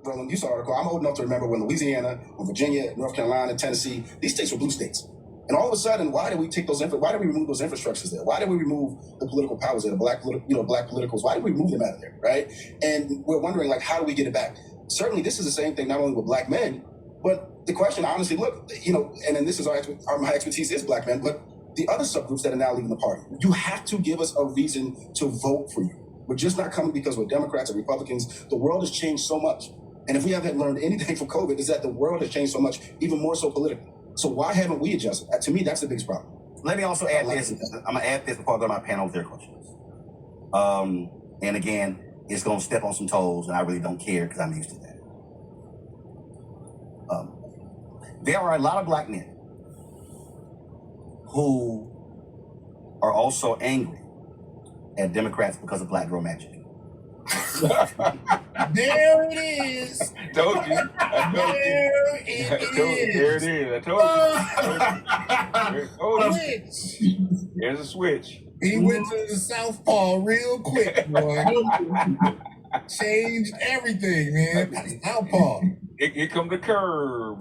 Roland, you saw the article. I'm old enough to remember when Louisiana, when Virginia, North Carolina, Tennessee, these states were blue states. And all of a sudden, why did we take why did we remove those infrastructures there? Why did we remove the political powers there, the black politicals? Why did we remove them out of there, right? And we're wondering, like, how do we get it back? Certainly, this is the same thing, not only with black men, but the question, honestly, look, and then this is my expertise is black men, but the other subgroups that are now leaving the party, you have to give us a reason to vote for you. We're just not coming because we're Democrats or Republicans. The world has changed so much. And if we haven't learned anything from COVID, is that the world has changed so much, even more so politically. So why haven't we adjusted? To me, that's the biggest problem. Let me also add this. I'm going to add this before I go to my panel with their questions. And again, it's going to step on some toes, and I really don't care because I'm used to that. There are a lot of black men who are also angry at Democrats because of black girl magic. There it is. Told you. There it is. I told you. There's a switch. He went to the southpaw real quick, boy. Changed everything, man. Southpaw. Here come the curve.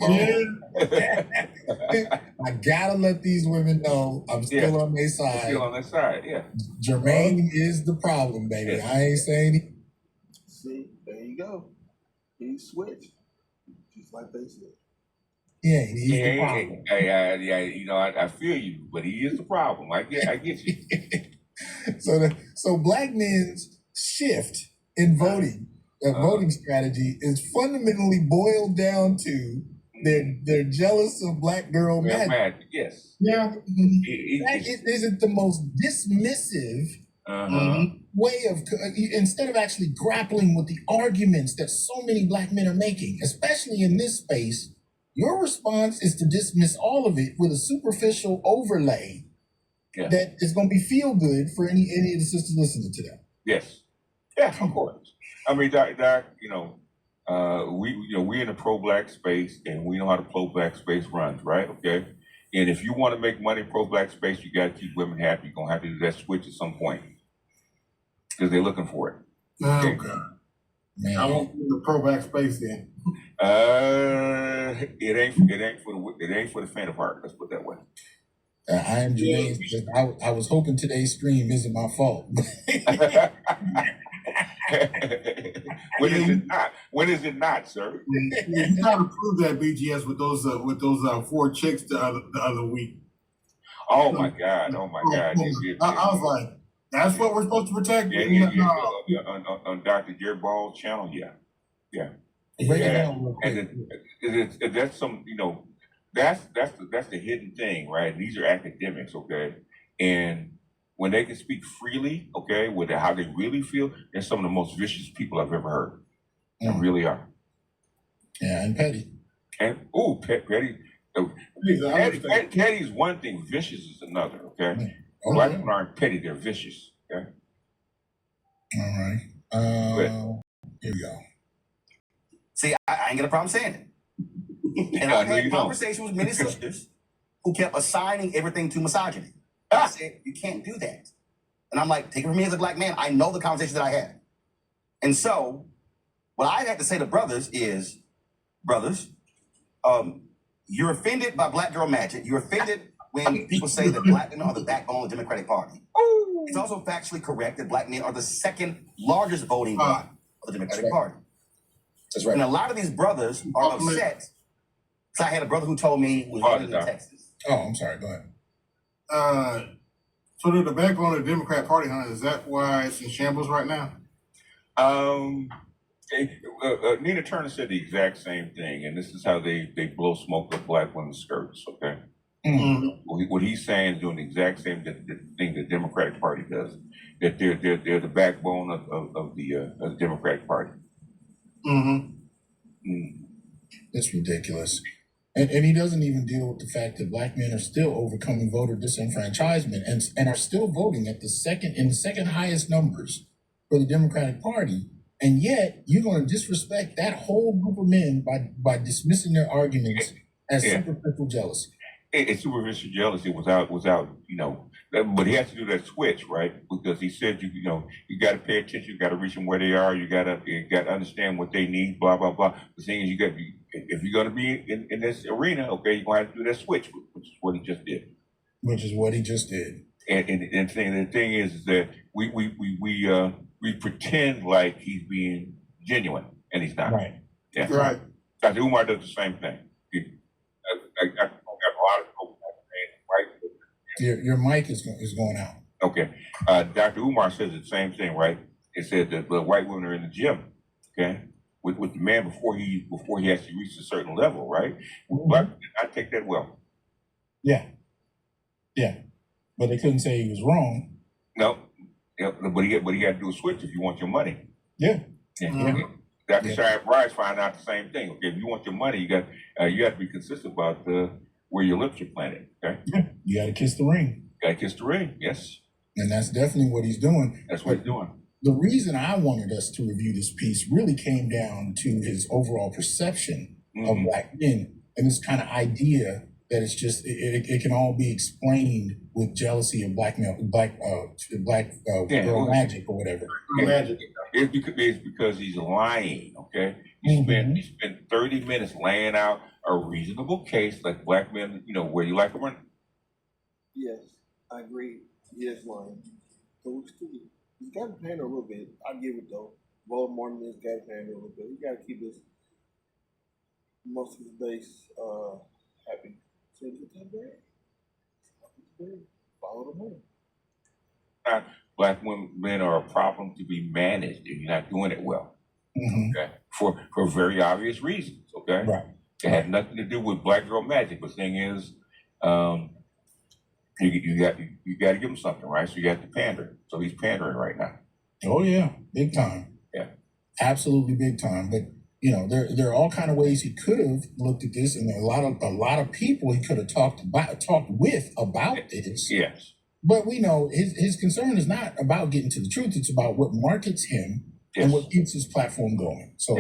I gotta let these women know I'm still on their side. Still on their side, yeah. Jermaine is the problem, baby. Yeah. I ain't saying it. See, there you go. He switched, just like they said. Yeah, he's the problem. I feel you, but he is the problem. I get you. So black men's shift in voting, voting strategy is fundamentally boiled down to they're jealous of black girl magic. Yes. Yeah, that isn't the most dismissive way of, instead of actually grappling with the arguments that so many black men are making, especially in this space. Your response is to dismiss all of it with a superficial overlay that is going to be feel good for any of the sisters listening to that. Yes. Yeah, of course. I mean, Doc, we in the pro-black space, and we know how the pro-black space runs, right? Okay. And if you want to make money pro-black space, you got to keep women happy. You're going to have to do that switch at some point because they're looking for it. Okay. Man. I won't be in the pro-black space then. It ain't for the faint of heart. Let's put it that way. I am James. I was hoping today's stream isn't my fault. When is it not? When is it not, sir? You gotta prove that BGS with those 4 chicks the other week. Oh my God! Oh my God! I was like, that's what we're supposed to protect. On Dr. Jerry Ball's channel, yeah. And that's some, that's the hidden thing, right? These are academics, okay, and when they can speak freely, okay, with how they really feel, they're some of the most vicious people I've ever heard. They really are. Yeah, and petty. And petty. Petty is one thing, vicious is another, okay? Black people aren't petty, they're vicious, okay? All right. Here we go. See, I ain't got a problem saying it. And I've had conversations with many sisters who kept assigning everything to misogyny. I said, you can't do that. And I'm like, take it from me as a black man, I know the conversation that I had. And so, what I had to say to brothers is, brothers, you're offended by black girl magic. You're offended when people say that black men are the backbone of the Democratic Party. It's also factually correct that black men are the second largest voting bloc of the Democratic Party. That's right. And a lot of these brothers are upset. So I had a brother who told me he was running in Texas. Oh, I'm sorry. Go ahead. So they're the backbone of the Democrat Party, huh? Is that why it's in shambles right now? Nina Turner said the exact same thing, and this is how they blow smoke up black women's skirts, okay? Mm-hmm. What he's saying is doing the exact same thing the Democratic Party does, that they're the backbone of the Democratic Party. It's ridiculous. And he doesn't even deal with the fact that black men are still overcoming voter disenfranchisement and are still voting at the second highest numbers for the Democratic Party. And yet you're going to disrespect that whole group of men by dismissing their arguments as superficial jealousy. It's superficial jealousy without But he has to do that switch, right? Because he said, you know, you got to pay attention, you got to reach them where they are, you got to understand what they need, blah blah blah. The thing is, if you're going to be in this arena, okay, you're going to have to do that switch, which is what he just did. Which is what he just did. And the thing is that we pretend like he's being genuine, and he's not. Right. Yeah. Right. Dr. Umar does the same thing. I got a lot of people right. Your mic is going out. Okay. Dr. Umar says the same thing, right? It said that the white women are in the gym, okay, with the man before he actually reached a certain level, right? Black men did not take that well. Yeah. Yeah. But they couldn't say he was wrong. No. Yeah, but he got to do a switch if you want your money. Yeah. Yeah. Dr. Shia Bryce found out the same thing. Okay, if you want your money, you have to be consistent about where your lips are planted. Okay. Yeah. You got to kiss the ring. Got to kiss the ring. Yes. And that's definitely what he's doing. That's what he's doing. The reason I wanted us to review this piece really came down to his overall perception of black men and this kind of idea that it's just it can all be explained with jealousy of black girl magic or whatever. Magic. It's because he's lying. Okay. He spent 30 minutes laying out a reasonable case, like black men, you know, where you like them or not. Yes, I agree. He is lying. So he's got to pander a little bit. I give it though. Voldemort has got to pander a little bit. He got to keep most of his base happy. So get that bread. Follow the money. Black men are a problem to be managed if you're not doing it well. Okay, for very obvious reasons. Okay, Right. It had nothing to do with black girl magic. The thing is, you got to give him something, right? So you got to pander. So he's pandering right now. Oh yeah, big time. Yeah, absolutely big time. But you know, there are all kind of ways he could have looked at this, and a lot of people he could have talked with about this. Yes. But we know his concern is not about getting to the truth. It's about what markets him and what keeps his platform going. So,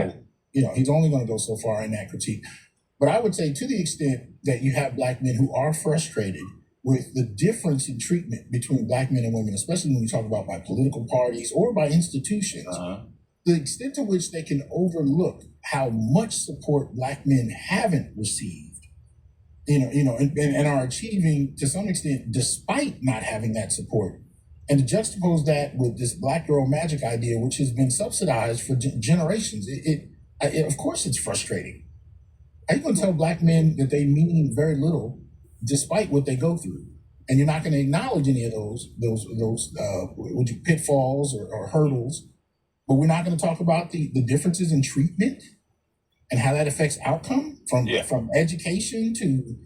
you know, he's only going to go so far in that critique. But I would say to the extent that you have black men who are frustrated with the difference in treatment between black men and women, especially when you talk about by political parties or by institutions, the extent to which they can overlook how much support black men haven't received, and are achieving to some extent despite not having that support. And to juxtapose that with this black girl magic idea, which has been subsidized for generations, of course it's frustrating. How you going to tell black men that they mean very little despite what they go through? And you're not going to acknowledge any of those pitfalls or hurdles, but we're not going to talk about the differences in treatment and how that affects outcome from education to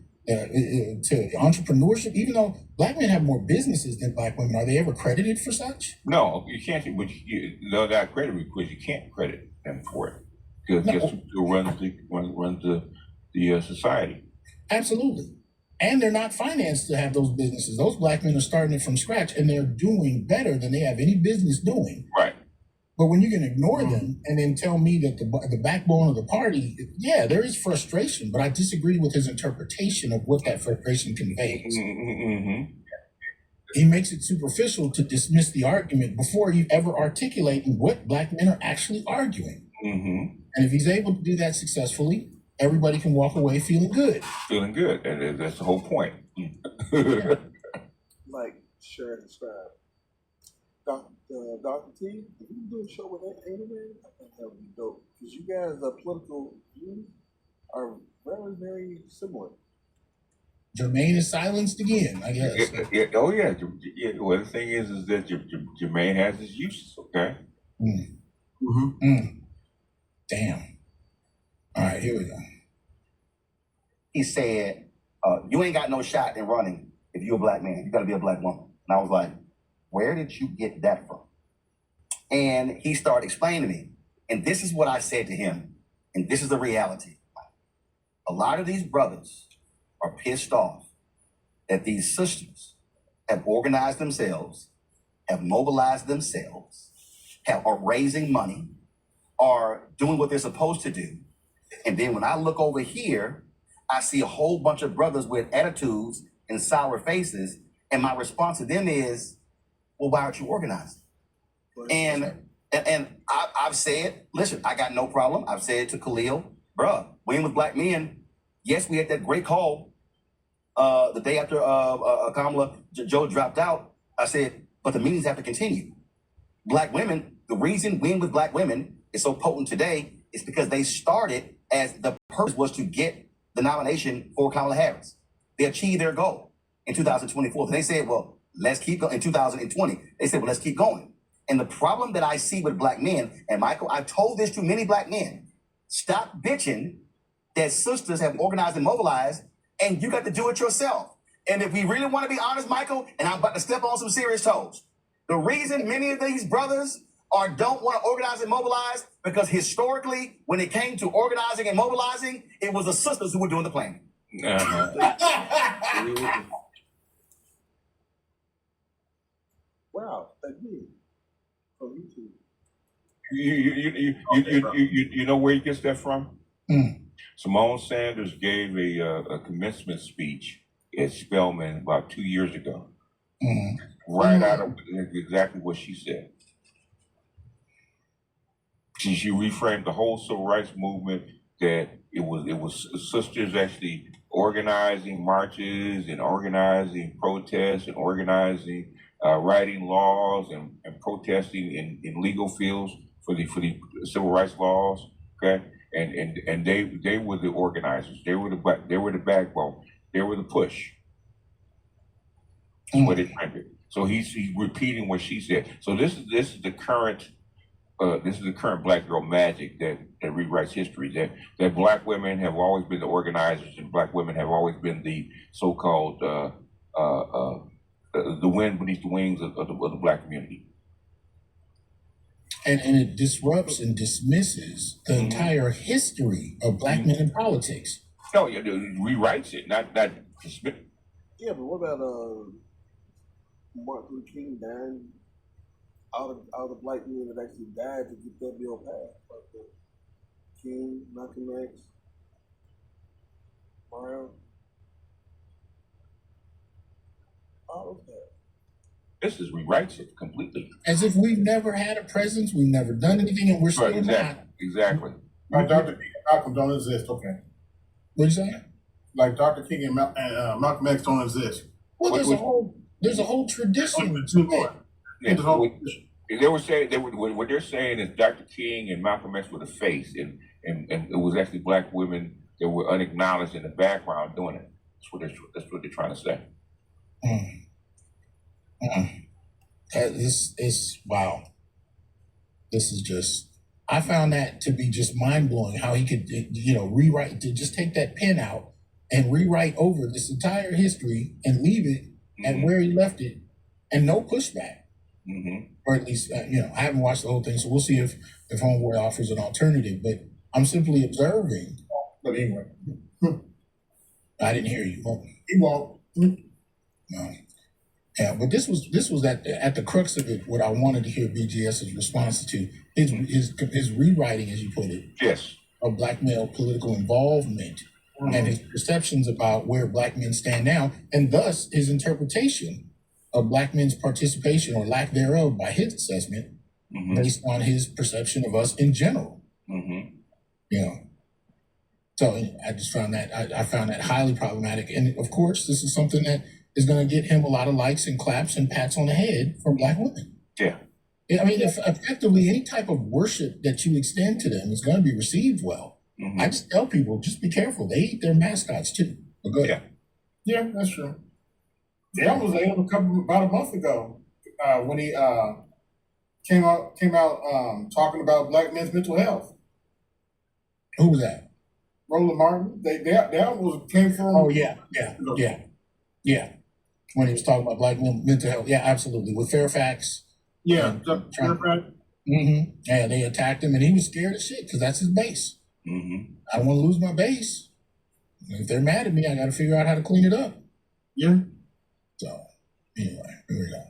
entrepreneurship. Even though black men have more businesses than black women, are they ever credited for such? No, you can't. But they're not credited because you can't credit them for it. Because guess who runs the society? Absolutely. And they're not financed to have those businesses. Those black men are starting it from scratch, and they're doing better than they have any business doing. Right. But when you can ignore them and then tell me that the backbone of the party, yeah, there is frustration, but I disagree with his interpretation of what that frustration conveys. He makes it superficial to dismiss the argument before you ever articulating what black men are actually arguing. And if he's able to do that successfully, everybody can walk away feeling good. Feeling good, and that's the whole point. Like, share and subscribe. Dr. T, if you do a show with that Aiden, I think that would be dope. Because you guys' political views are very, very similar. Jermaine is silenced again, I guess. Oh yeah. Well, the thing is that Jermaine has his uses. Okay. Damn. All right, here we go. He said, "You ain't got no shot in running if you're a black man. You got to be a black woman." And I was like, "Where did you get that from?" And he started explaining to me. And this is what I said to him. And this is the reality. A lot of these brothers are pissed off that these sisters have organized themselves, have mobilized themselves, are raising money, are doing what they're supposed to do. And then when I look over here, I see a whole bunch of brothers with attitudes and sour faces, And my response to them is, well, why aren't you organizing? And I've said, listen, I got no problem. I've said to Khalil, bruh, winning with black men, yes, we had that great call the day after Kamala Joe dropped out. I said, but the meetings have to continue. Black women, the reason Win with Black Women is so potent today is because they started as the purpose was to get the nomination for Kamala Harris. They achieved their goal in 2024. They said, well, let's keep going. In 2020, they said, well, let's keep going. And the problem that I see with black men, and Michael, I've told this to many black men, stop bitching that sisters have organized and mobilized, and you got to do it yourself. And if we really want to be honest, Michael, and I'm about to step on some serious toes, the reason many of these brothers don't want to organize and mobilize, because historically, when it came to organizing and mobilizing, it was the sisters who were doing the planning. Wow, that's me. From YouTube. You know where he gets that from? Mm. Simone Sanders gave a commencement speech at Spelman about 2 years ago. Right out of exactly what she said. She reframed the whole civil rights movement that it was sisters actually organizing marches and organizing protests and organizing writing laws and protesting in legal fields for the civil rights laws. Okay, and they were the organizers. They were the backbone. They were the push. That's what it framed it. So he's repeating what she said. So this is the current black girl magic that rewrites history. That black women have always been the organizers, and black women have always been the so-called the wind beneath the wings of the black community. And it disrupts and dismisses the entire history of black men in politics. No, yeah, it rewrites it, not dismiss. Yeah, but what about Martin Luther King dying? All the black men that actually died to get that bill passed, like King, Malcolm X, Mario, all of that. This is rewrites it completely. As if we've never had a presence, we've never done anything, and we're still not. Exactly. Like Dr. King and Malcolm don't exist, okay. What'd you say? Like Dr. King and Malcolm X don't exist. Well, there's a whole tradition to it. Yeah, they were saying what they're saying is Dr. King and Malcolm X were the face, and it was actually black women that were unacknowledged in the background doing it. That's what they're trying to say. This is wow. This is just. I found that to be just mind blowing. How he could, rewrite, to just take that pen out and rewrite over this entire history and leave it at where he left it, and no pushback. Or at least, I haven't watched the whole thing, so we'll see if Homeboy offers an alternative. But I'm simply observing. But anyway. I didn't hear you. He won't. No. Yeah, but this was at the crux of it. What I wanted to hear BGS's response to his rewriting, as you put it, yes, of black male political involvement and his perceptions about where black men stand now, and thus his interpretation of black men's participation or lack thereof by his assessment, based on his perception of us in general. So I just found that I found that highly problematic, and of course, this is something that is going to get him a lot of likes and claps and pats on the head from black women. Yeah. I mean, if effectively any type of worship that you extend to them is going to be received well. I just tell people, just be careful. They eat their mascots too. But go ahead. Yeah, that's true. Dale was able about a month ago when he came out talking about black men's mental health. Who was that? Randland Martin. Dale came from. Oh yeah. When he was talking about black mental health, yeah, absolutely. With Fairfax. Yeah, Fairfax. Yeah, they attacked him, and he was scared as shit because that's his base. I don't want to lose my base. If they're mad at me, I got to figure out how to clean it up. Yeah. So, anyway, here we go.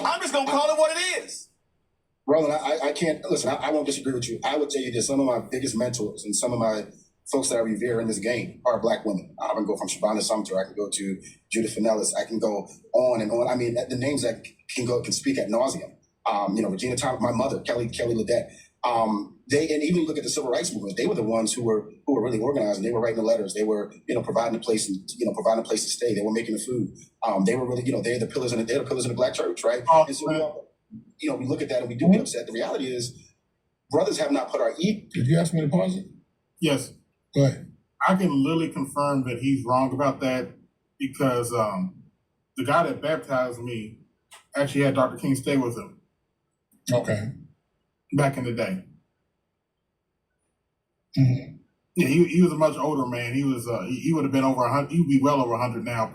I'm just gonna call it what it is. Roland, I can't listen. I won't disagree with you. I would tell you that some of my biggest mentors and some of my folks that I revere in this game are Black women. I can go from Shabana Sumter, I can go to Judith Finellis, I can go on and on. I mean, the names that can speak ad nauseum. Regina Thomas, my mother, Kelly Ledette. And even look at the civil rights movement. They were the ones who were really organizing. They were writing the letters. They were, providing a place, providing a place to stay. They were making the food. They were really, they're the pillars in the Black church, right? And so we look at that and we do get upset. The reality is, brothers have not put our Did you ask me to pause it? Yes. Go ahead. I can literally confirm that he's wrong about that because the guy that baptized me actually had Dr. King stay with him. Okay. Back in the day. Mm-hmm. Yeah, he was a much older man. He was he would have been over 100. He would be well over 100 now.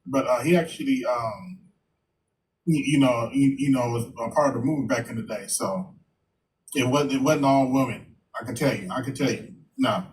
But he actually was a part of the movement back in the day. So it wasn't all women. I can tell you. No.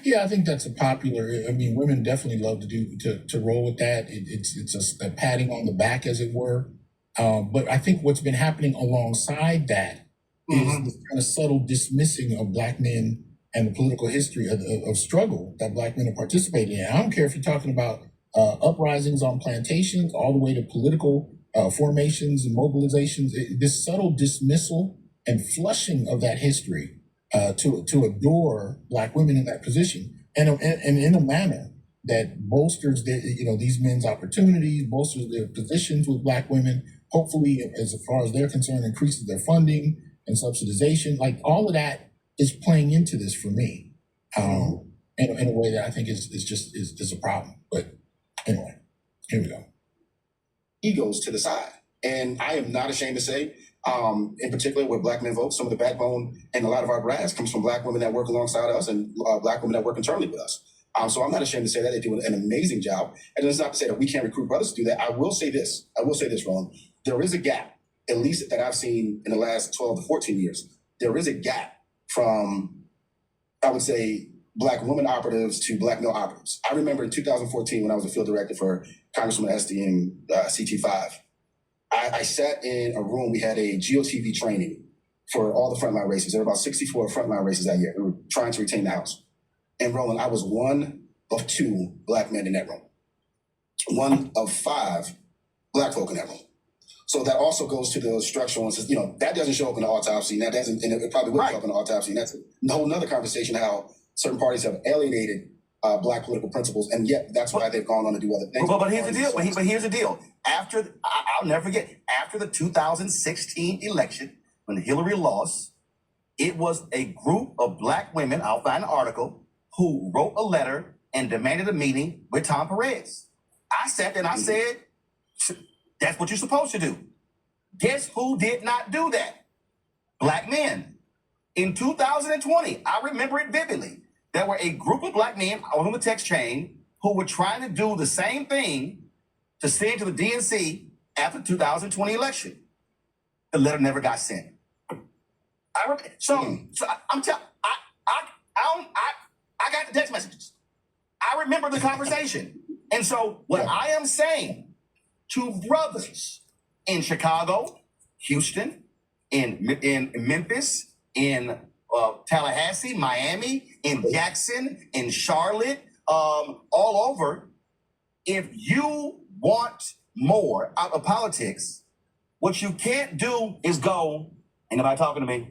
Yeah, I think that's a popular. I mean, women definitely love to roll with that. It's a patting on the back, as it were. But I think what's been happening alongside that is this kind of subtle dismissing of Black men and the political history of struggle that Black men have participated in. I don't care if you're talking about uprisings on plantations, all the way to political formations and mobilizations. This subtle dismissal and flushing of that history to adore Black women in that position, and in a manner that bolsters these men's opportunities, bolsters their positions with Black women. Hopefully, as far as they're concerned, increases their funding and subsidization. Like, all of that is playing into this for me, in a way that I think is a problem. But anyway, here we go. Egos to the side. And I am not ashamed to say, in particular where Black men vote, some of the backbone and a lot of our brass comes from Black women that work alongside us and Black women that work internally with us. So I'm not ashamed to say that. They do an amazing job. And it's not to say that we can't recruit brothers to do that. I will say this, Ron. There is a gap, at least that I've seen in the last 12 to 14 years. There is a gap from, I would say, Black women operatives to Black male operatives. I remember in 2014 when I was a field director for Congressman Esty in CT5. I sat in a room. We had a GOTV training for all the frontline races. There were about 64 frontline races that year. We were trying to retain the House. And Roland, I was one of 2 Black men in that room. One of 5 Black folk in that room. So that also goes to the structural and says, that doesn't show up in the autopsy. And that doesn't, and it probably wouldn't show up in the autopsy. And that's a whole nother conversation how certain parties have alienated Black political principles, and yet that's why they've gone on to do other things. But here's the deal. But here's the deal. I'll never forget, after the 2016 election, when Hillary lost, it was a group of Black women, I'll find an article, who wrote a letter and demanded a meeting with Tom Perez. I sat there and I said, that's what you're supposed to do. Guess who did not do that? Black men. In 2020, I remember it vividly. There were a group of Black men on the text chain who were trying to do the same thing to send to the DNC after the 2020 election. The letter never got sent. I got the text messages. I remember the conversation. And so what I am saying to brothers in Chicago, Houston, in Memphis, in Tallahassee, Miami, in Jackson, in Charlotte, all over, if you want more out of politics, what you can't do is go, ain't nobody talking to me,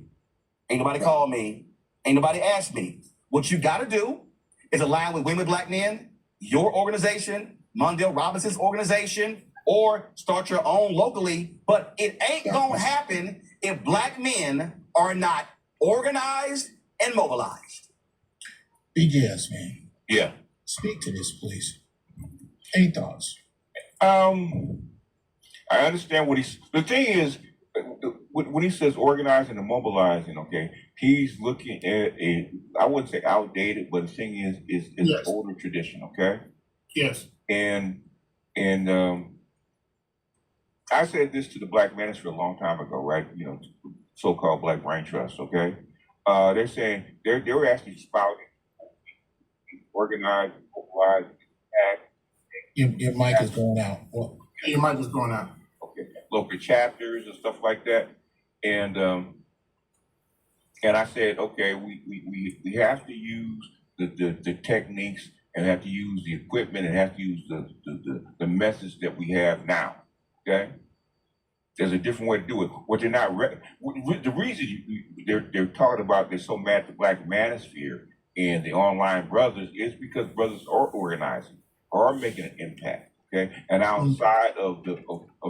ain't nobody call me, ain't nobody ask me. What you got to do is align with Women Black Men, your organization, Mondale Robinson's organization, or start your own locally. But it ain't going to happen if Black men are not organized and mobilized. BGS, man. Yeah. Speak to this, please. Any thoughts? I understand the thing is, when he says organizing and mobilizing, okay, he's looking at I wouldn't say outdated, but the thing is an older tradition, okay? Yes. And I said this to the Black Manosphere a long time ago, right? So-called Black Brain Trust, okay? They're saying, they were actually spouting organized, mobilized, act. Your mic is going out. Well, Your mic is going out. Okay, local chapters and stuff like that. And And I said, okay, we have to use the techniques and have to use the equipment and have to use the methods that we have now. Okay? There's a different way to do it. What they're not, the reason they're talking about they're so mad at the Black Manosphere and the online brothers is because brothers are organizing, are making an impact, okay, and outside of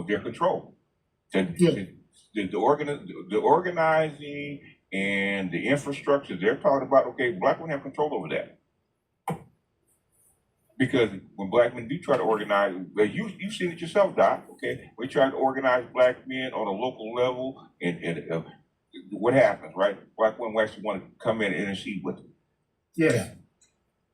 their control. The organizing and the infrastructure they're talking about, okay, Black women have control over that. Because when Black men do try to organize, you've seen it yourself, Doc, okay? We try to organize Black men on a local level, and what happens, right? Black women actually want to come in and intercede with them.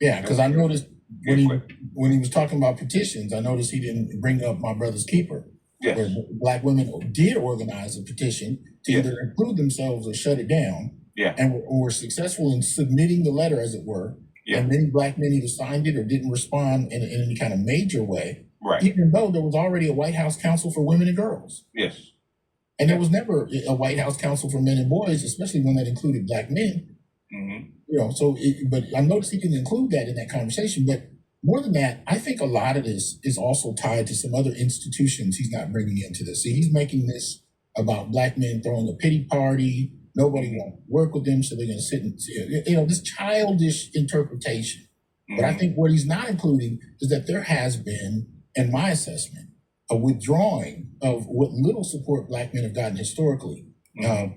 Yeah, because I noticed when he was talking about petitions, I noticed he didn't bring up My Brother's Keeper. Yes. Where Black women did organize a petition to either include themselves or shut it down. Yeah. And were successful in submitting the letter, as it were. Yeah. And many Black men either signed it or didn't respond in any kind of major way. Right. Even though there was already a White House Council for Women and Girls. Yes. And there was never a White House Council for Men and Boys, especially one that included Black men. Mm-hmm. You know, but I noticed he didn't include that in that conversation. But more than that, I think a lot of this is also tied to some other institutions he's not bringing into this. See, he's making this about Black men throwing a pity party. Nobody wants to work with them, so they're going to sit and, this childish interpretation. Mm-hmm. But I think what he's not including is that there has been, in my assessment, a withdrawing of what little support Black men have gotten historically,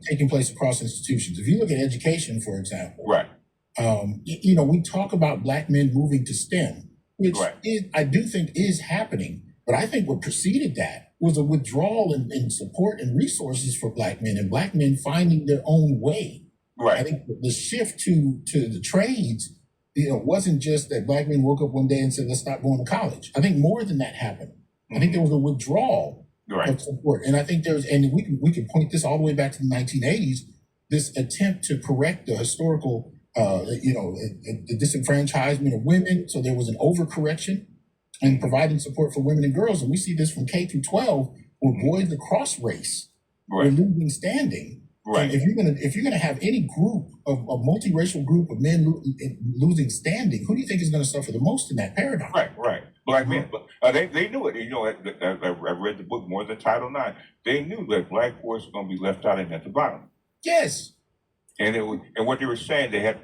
taking place across institutions. If you look at education, for example, right. We talk about Black men moving to STEM, which I do think is happening. But I think what preceded that was a withdrawal in support and resources for Black men, and Black men finding their own way. Right. I think the shift to the trades, wasn't just that Black men woke up one day and said, let's stop going to college. I think more than that happened. I think there was a withdrawal of support. And I think we could point this all the way back to the 1980s, this attempt to correct the historical, the disenfranchisement of women. So there was an overcorrection and providing support for women and girls. And we see this from K through 12, where boys across race are losing standing. Right. And if you're gonna have any group of a multiracial group of men losing standing, who do you think is gonna suffer the most in that paradigm? Right. Black men, but they knew it. I read the book more than Title IX. They knew that Black boys were going to be left out and at the bottom. Yes. And what they were saying, they had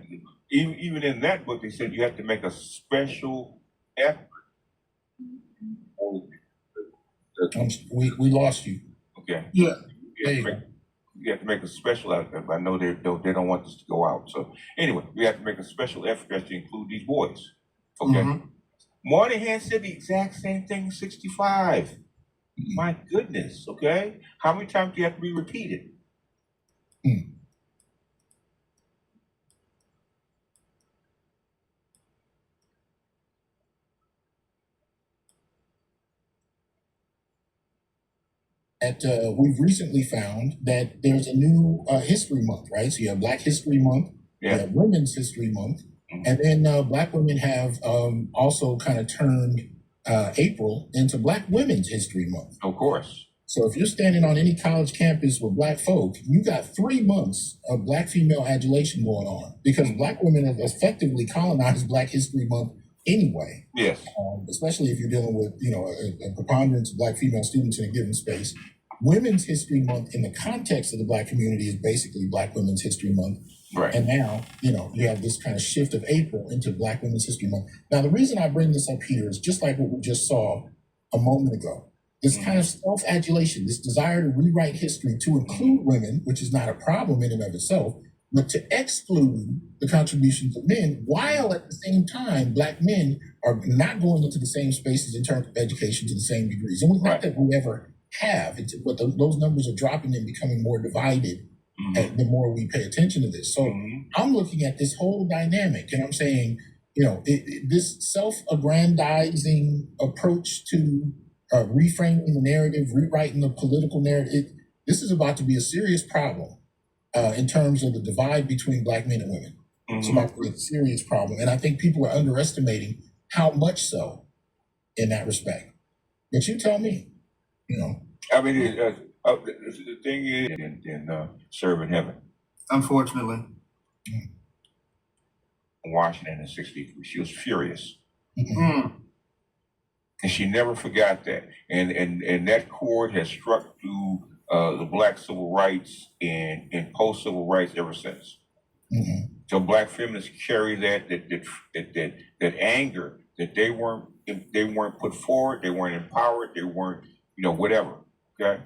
even in that book, they said you have to make a special effort. We lost you. Okay. Yeah. You have to make a special effort. I know they don't want this to go out. So anyway, we have to make a special effort to include these boys. Okay. Mm-hmm. Moynihan said the exact same thing in 65. Mm-hmm. My goodness, okay? How many times do you have to be repeated? We've recently found that there's a new History Month, right? So you have Black History Month, you have Women's History Month, and then Black women have also kind of turned April into Black Women's History Month. Of course. So if you're standing on any college campus with Black folk, you got 3 months of Black female adulation going on because Black women have effectively colonized Black History Month anyway. Yes. Especially if you're dealing with, a preponderance of Black female students in a given space. Women's History Month in the context of the Black community is basically Black Women's History Month. Right. And now, you have this kind of shift of April into Black Women's History Month. Now, the reason I bring this up here is just like what we just saw a moment ago. This kind of self-adulation, this desire to rewrite history to include women, which is not a problem in and of itself, but to exclude the contributions of men, while at the same time, Black men are not going into the same spaces in terms of education to the same degrees. And not that we ever have, but those numbers are dropping and becoming more divided the more we pay attention to this. So I'm looking at this whole dynamic and I'm saying, this self-aggrandizing approach to reframing the narrative, rewriting the political narrative, this is about to be a serious problem in terms of the divide between Black men and women. It's about to be a serious problem. And I think people are underestimating how much so in that respect. But you tell me, I mean, the thing is in serving heaven. Unfortunately. In Washington in '63. She was furious. Mm. And she never forgot that. And that chord has struck through the black civil rights and post-civil rights ever since. Mm-hmm. So black feminists carry that anger that they weren't put forward, they weren't empowered, they weren't, whatever. Okay?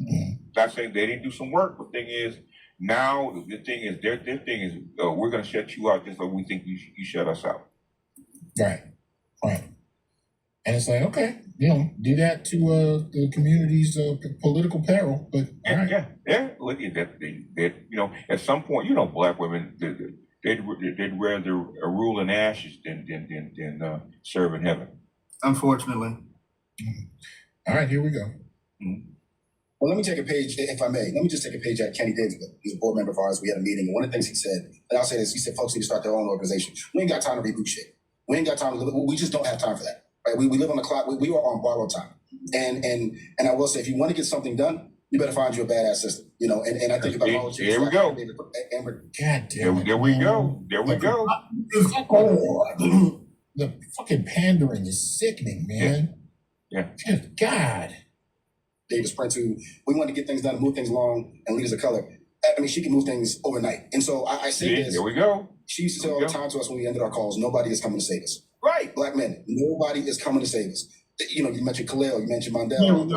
Mm-hmm. Not saying they didn't do some work, but the thing is, now the thing is, their thing is, we're gonna shut you out just like we think you shut us out. Right. And it's like, okay, do that to the community's political peril, but all right. Yeah. Look at that. At some point, black women they'd rather rule in ashes than serve in heaven. Unfortunately. Mm-hmm. All right, here we go. Mm-hmm. Well, let me take a page, if I may. Let me just take a page at Kenny Davis. He's a board member of ours. We had a meeting, and one of the things he said, and I'll say this, he said, folks need to start their own organization. We ain't got time to reboot shit. We ain't got time to live. We just don't have time for that. Right? We live on the clock. We are on borrowed time. And I will say, if you want to get something done, you better find you a badass system. And I think about all the Here we go. God damn it. There we go. There we go. The fucking pandering is sickening, man. Yeah. Good God. Davis Prince, who we want to get things done, move things along, and leaders of color. I mean, she can move things overnight. And so I say this. There we go. She used to say all the time to us when we ended our calls, nobody is coming to save us. Right. Black men, nobody is coming to save us. You mentioned Khalil, you mentioned Mandela,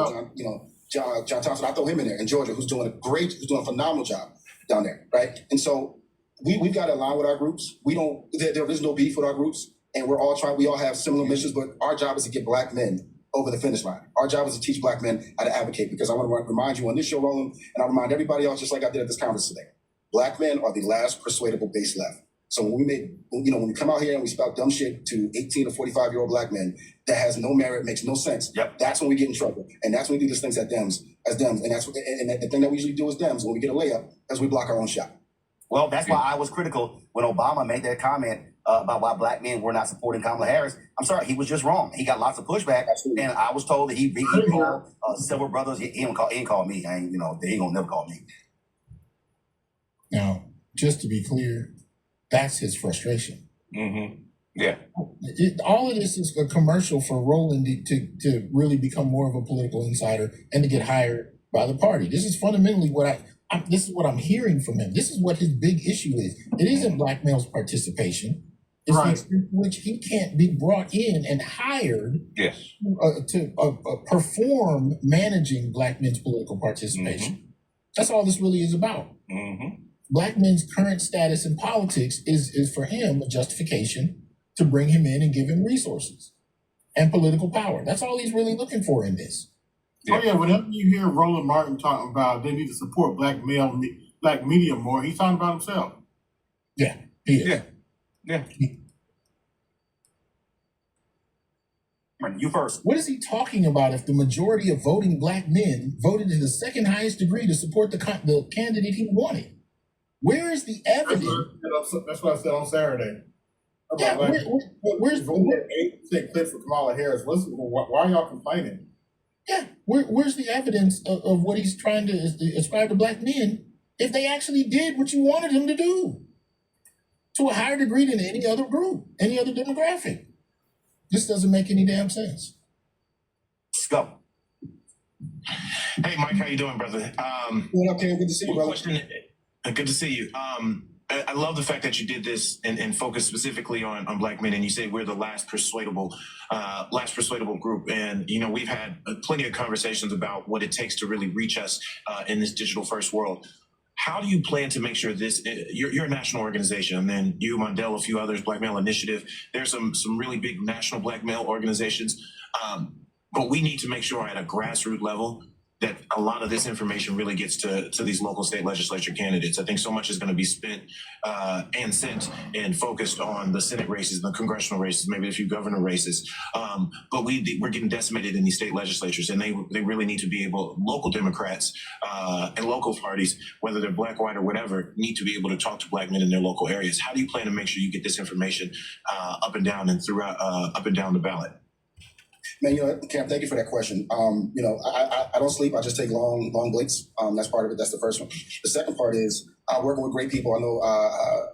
John Thompson. I throw him in there in Georgia, who's doing a phenomenal job down there, right? And so we've got to align with our groups. There is no beef with our groups, and we all have similar missions, but our job is to get black men over the finish line. Our job is to teach black men how to advocate, because I want to remind you on this show, Roland, and I remind everybody else, just like I did at this conference today, black men are the last persuadable base left. So when we come out here and we spout dumb shit to 18 to 45-year-old black men that has no merit, makes no sense, that's when we get in trouble. And that's when we do these things as Dems. And that's the thing that we usually do as Dems when we get a layup, is we block our own shot. Well, that's why I was critical when Obama made that comment about why black men were not supporting Kamala Harris. I'm sorry, he was just wrong. He got lots of pushback. Absolutely. And I was told that he called several brothers. He ain't call me. They ain't gonna never call me. Now, just to be clear, that's his frustration. Mm-hmm. Yeah. All of this is a commercial for Roland to really become more of a political insider and to get hired by the party. This is fundamentally this is what I'm hearing from him. This is what his big issue is. It isn't black males' participation. It's the extent to which he can't be brought in and hired to perform managing black men's political participation. Mm-hmm. That's all this really is about. Mm-hmm. Black men's current status in politics is for him a justification to bring him in and give him resources and political power. That's all he's really looking for in this. Yeah. Oh yeah, whenever you hear Randland Martin talking about they need to support black media more, he's talking about himself. Yeah, he is. Yeah. You first. What is he talking about if the majority of voting black men voted in the second highest degree to support the candidate he wanted? Where is the evidence? That's what I said on Saturday. Yeah, where's the 8% clip for Kamala Harris? Why are y'all complaining? Yeah, where's the evidence of what he's trying to ascribe to black men if they actually did what you wanted them to do to a higher degree than any other group, any other demographic? This doesn't make any damn sense. Let's go. Hey, Mike, how you doing, brother? What up, Ken? Good to see you, brother. Good to see you. I love the fact that you did this and focus specifically on black men, and you say we're the last persuadable group. And we've had plenty of conversations about what it takes to really reach us in this digital first world. How do you plan to make sure this? You're a national organization, and then you, Mondale, a few others, Black Male Initiative. There's some really big national black male organizations, but we need to make sure at a grassroots level that a lot of this information really gets to these local state legislature candidates. I think so much is going to be spent and sent and focused on the Senate races, the congressional races, maybe a few governor races. But we're getting decimated in these state legislatures, and they really need to be able, local Democrats and local parties, whether they're black, white, or whatever, need to be able to talk to black men in their local areas. How do you plan to make sure you get this information up and down and throughout, up and down the ballot? Man, Cam, thank you for that question. I don't sleep. I just take long breaks. That's part of it. That's the first one. The second part is working with great people. I know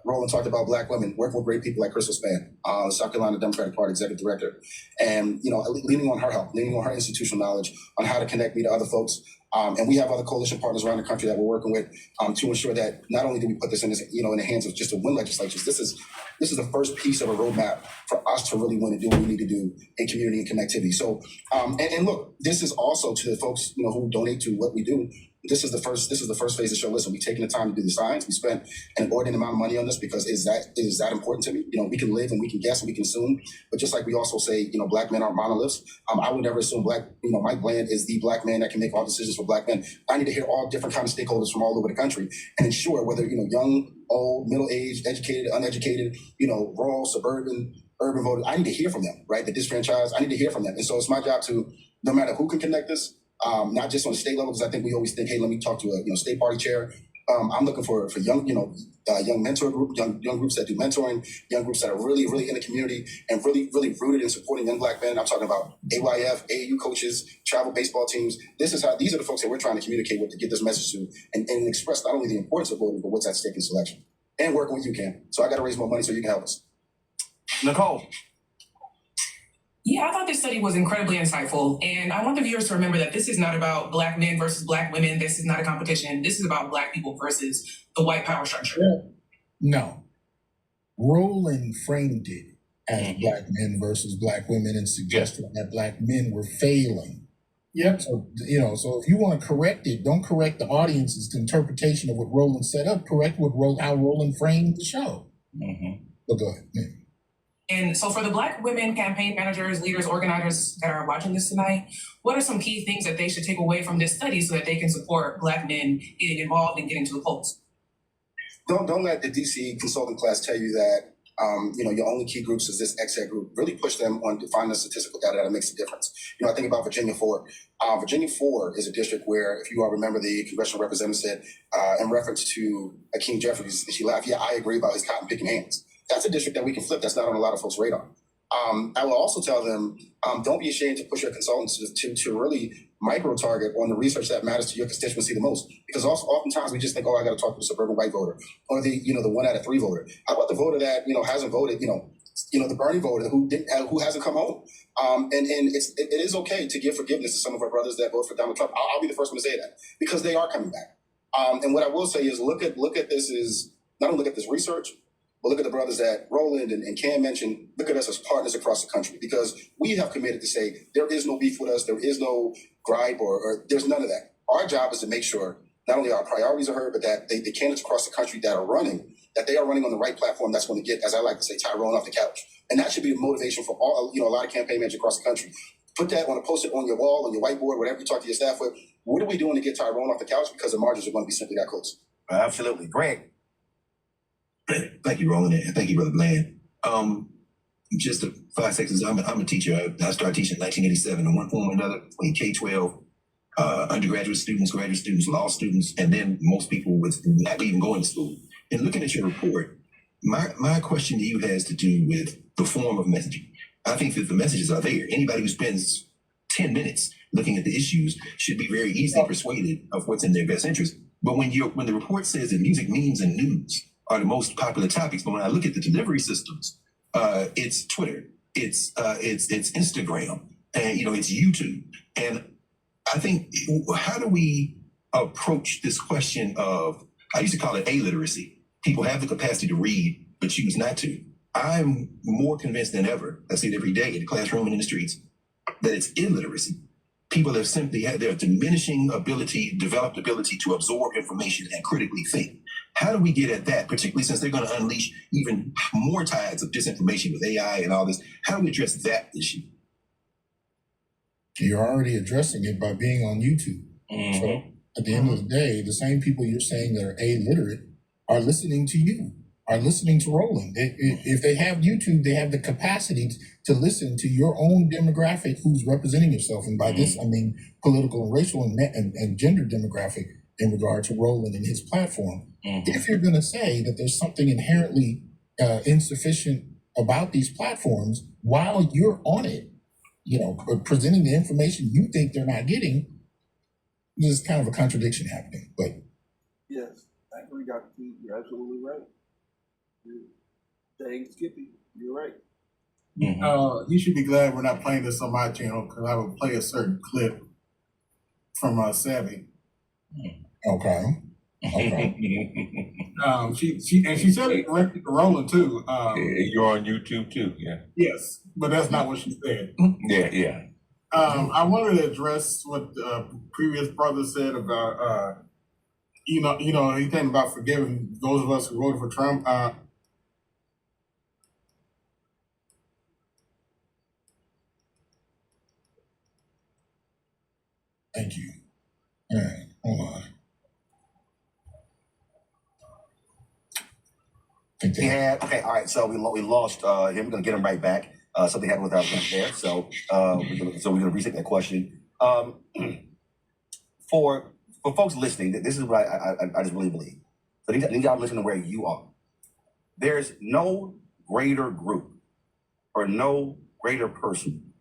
Roland talked about Black women, working with great people like Crystal Spann, South Carolina Democratic Party Executive Director, and leaning on her help, leaning on her institutional knowledge on how to connect me to other folks. And we have other coalition partners around the country that we're working with to ensure that not only do we put this in the hands of just to win legislatures, this is the first piece of a roadmap for us to really win and do what we need to do in community and connectivity. So, and look, this is also to the folks who donate to what we do. This is the first phase of the show. Listen, we've taken the time to do the science. We spent an inordinate amount of money on this because it is that important to me. We can live and we can guess and we can assume, but just like we also say, Black men aren't monoliths. I would never assume Mike Bland is the Black man that can make all decisions for Black men. I need to hear all different kinds of stakeholders from all over the country and ensure whether young, old, middle-aged, educated, uneducated, rural, suburban, urban voters. I need to hear from them, right? The disenfranchised. I need to hear from them, and so it's my job to, no matter who can connect this. Not just on the state level, because I think we always think, hey, let me talk to a state party chair. I'm looking for young, young mentor group, young groups that do mentoring, young groups that are really, really in the community and really, really rooted in supporting young Black men. I'm talking about AYF, AAU coaches, travel baseball teams. These are the folks that we're trying to communicate with to get this message to and express not only the importance of voting, but what's at stake in selection. And working with you, Cam. So I got to raise more money so you can help us. Nicole. Yeah, I thought this study was incredibly insightful. And I want the viewers to remember that this is not about Black men versus Black women. This is not a competition. This is about Black people versus the white power structure. No. Roland framed it as Black men versus Black women and suggested that Black men were failing. Yep. So, so if you want to correct it, don't correct the audience's interpretation of what Roland set up. Correct how Roland framed the show. But go ahead. Yeah. And so for the Black women campaign managers, leaders, organizers that are watching this tonight, what are some key things that they should take away from this study so that they can support Black men getting involved and getting to the polls? Don't let the DC consulting class tell you that your only key groups is this XA group. Really push them on to find the statistical data that makes a difference. I think about Virginia 4. Virginia 4 is a district where, if you all remember, the congressional representative said, in reference to Hakeem Jeffries, she laughed, yeah, I agree about his cotton picking hands. That's a district that we can flip. That's not on a lot of folks' radar. I will also tell them, don't be ashamed to push your consultants to really micro-target on the research that matters to your constituency the most. Because oftentimes we just think, I got to talk to the suburban white voter or the 1 out of 3 voter. How about the voter that hasn't voted? The Bernie voter who hasn't come home. And it is okay to give forgiveness to some of our brothers that vote for Donald Trump. I'll be the first one to say that because they are coming back. And what I will say is look at this is not only look at this research, but look at the brothers that Roland and Cam mentioned. Look at us as partners across the country because we have committed to say there is no beef with us. There is no gripe or there's none of that. Our job is to make sure not only our priorities are heard, but that the candidates across the country that are running, that they are running on the right platform that's going to get, as I like to say, Tyrone off the couch. And that should be a motivation for all, a lot of campaign managers across the country. Put that on a post-it on your wall, on your whiteboard, whatever you talk to your staff with. What are we doing to get Tyrone off the couch? Because the margins are going to be simply that close. Absolutely. Greg. Thank you, Roland, and thank you, Brother Bland. Just 5 seconds. I'm a teacher. I started teaching in 1987 in one form or another, K-12, undergraduate students, graduate students, law students, and then most people with not even going to school. And looking at your report, my question to you has to do with the form of messaging. I think that the messages are there. Anybody who spends 10 minutes looking at the issues should be very easily persuaded of what's in their best interest. But when the report says that music, memes, and news are the most popular topics, but when I look at the delivery systems, it's Twitter, it's Instagram, and it's YouTube. And I think, how do we approach this question of, I used to call it illiteracy. People have the capacity to read, but choose not to. I'm more convinced than ever, I see it every day in the classroom and in the streets, that it's illiteracy. People have simply had their diminishing developed ability to absorb information and critically think. How do we get at that, particularly since they're going to unleash even more tides of disinformation with AI and all this? How do we address that issue? You're already addressing it by being on YouTube. So at the end of the day, the same people you're saying that are illiterate are listening to you, are listening to Roland. If they have YouTube, they have the capacity to listen to your own demographic who's representing yourself. And by this, I mean political and racial and gender demographic in regard to Roland and his platform. If you're going to say that there's something inherently insufficient about these platforms while you're on it, presenting the information you think they're not getting, there's kind of a contradiction happening. But yes, I definitely got to. You're absolutely right. Dang, Skippy, you're right. You should be glad we're not playing this on my channel because I would play a certain clip from Savvy. Okay. She said it correctly to Roland too. You're on YouTube too, yeah. Yes, but that's not what she said. Yeah. I wanted to address what the previous brother said about he came about forgiving those of us who voted for Trump. Thank you. All right, hold on. Okay, all right. So we lost him. We're gonna get him right back. Something happened with our link there, so we're gonna reset that question. For folks listening, this is what I just really believe. So need y'all listen to where you are. There's no greater group or no greater person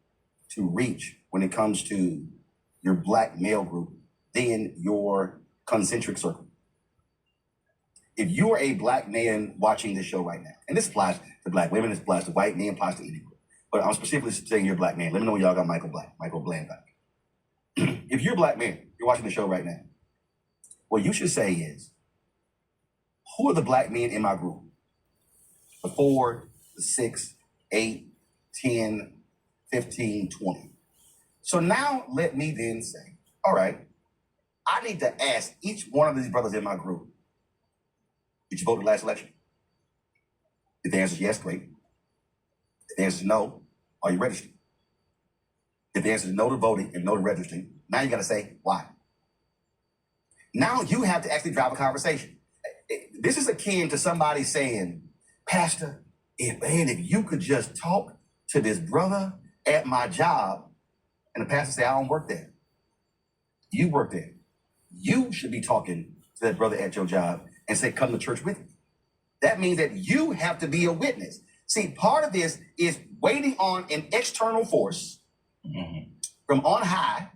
to reach when it comes to your black male group than your concentric circle. If you are a black man watching this show right now, and this applies to black women, this applies to white men, applies to any group, but I'm specifically saying you're a black man. Let me know when y'all got Michael Bland back. If you're a black man, you're watching the show right now, what you should say is, who are the black men in my group? The 4, the 6, 8, 10, 15, 20. So now let me then say, all right, I need to ask each one of these brothers in my group, did you vote in the last election? If the answer is yes, great. If the answer is no, are you registered? If the answer is no to voting and no to registering, now you got to say why. Now you have to actually drive a conversation. This is akin to somebody saying, Pastor, if you could just talk to this brother at my job, and the pastor say, I don't work there. You work there. You should be talking to that brother at your job and say, come to church with me. That means that you have to be a witness. See, part of this is waiting on an external force from on high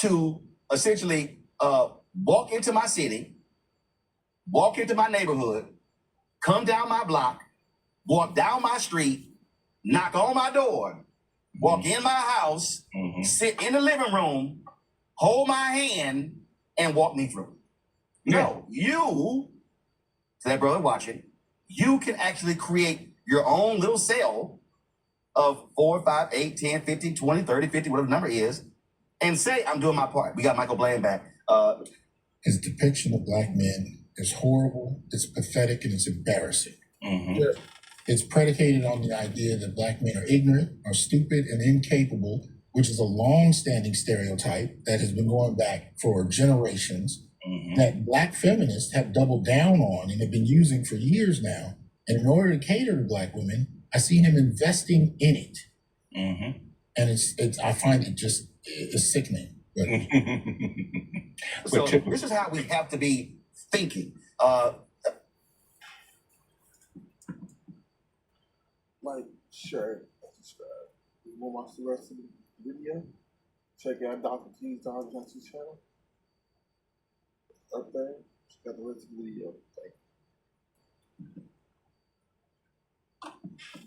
to essentially walk into my city, walk into my neighborhood, come down my block, walk down my street, knock on my door, walk in my house, sit in the living room, hold my hand, and walk me through. No, you, to that brother watching, you can actually create your own little cell of 4, 5, 8, 10, 15, 20, 30, 50, whatever the number is, and say, I'm doing my part. We got Michael Bland back. His depiction of black men is horrible, it's pathetic, and it's embarrassing. It's predicated on the idea that black men are ignorant, are stupid, and incapable, which is a long-standing stereotype that has been going back for generations, that black feminists have doubled down on and have been using for years now. And in order to cater to black women, I see him investing in it. And it's I find it just it's sickening. So this is how we have to be thinking. Like, share, subscribe. You want to watch the rest of the video? Check out Dr. T's Dog Justice channel. Up there. Check out the rest of the video. Thank you.